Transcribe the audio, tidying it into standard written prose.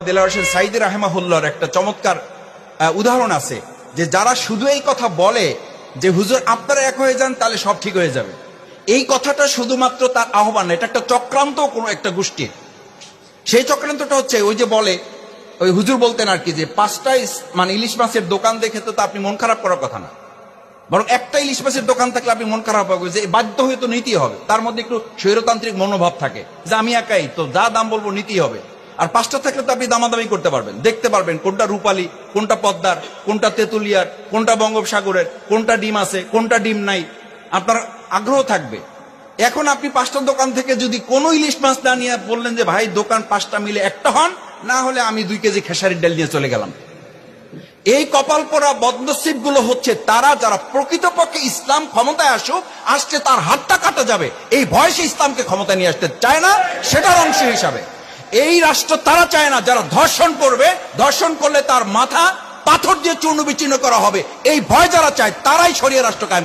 দেলোয়ার হোসেন সাঈদী রাহিমাহুল্লাহর একটা চমৎকার উদাহরণ আছে যে যারা শুধু এই কথা বলে যে হুজুর আপনারা এক হয়ে যান তাহলে সব ঠিক হয়ে যাবে, এই কথাটা শুধুমাত্র তার আহ্বান, এটা একটা চক্রান্ত কোনো একটা গোষ্ঠীর। সেই চক্রান্তটা হচ্ছে ওই যে বলে, ওই হুজুর বলতেন আর কি, যে 5টা মানে ইলিশ মাছের দোকান দেখে তো আপনি মন খারাপ করার কথা না, বরং একটা ইলিশ মাছের দোকান থাকলে আপনি মন খারাপ হবে যে বাধ্য হয়ে তো নিতেই হবে, তার মধ্যে একটু স্বৈরতান্ত্রিক মনোভাব থাকে যে আমি একাই তো যা দাম বলবো নিতেই হবে। আর 5টা থাকলে তো আপনি দামাদামি করতে পারবেন, দেখতে পারবেন কোনটা রূপালী, কোনটা পদ্মার, কোনটা তেতুলিয়ার, কোনটা বঙ্গোপসাগরের, কোনটা ডিম আছে, কোনটা ডিম নাই, আপনার আগ্রহ থাকবে। এখন আপনি 5টা দোকান থেকে যদি কোনো ইলিশ মাছ না নিয়ে বললেন যে ভাই দোকান 5টা মিলে একটা হন, না হলে আমি 2 কেজি খেসারির ডাল নিয়ে চলে গেলাম। এই কপাল পোড়া বদনসিব গুলো হচ্ছে তারা যারা প্রকৃতপক্ষে ইসলাম ক্ষমতায় আসছে তার হাতটা কাটা যাবে এই ভয় সে ইসলামকে ক্ষমতায় নিয়ে আসতে চায় না, সেটার অংশ হিসাবে। এই রাষ্ট্র তারা চায় না যারা ধর্ষণ করবে, ধর্ষণ করলে তার মাথা পাথর দিয়ে চূর্ণ বিচূর্ণ করা হবে, এই ভয় যারা চায় তারাই শরিয়া রাষ্ট্র কায়েম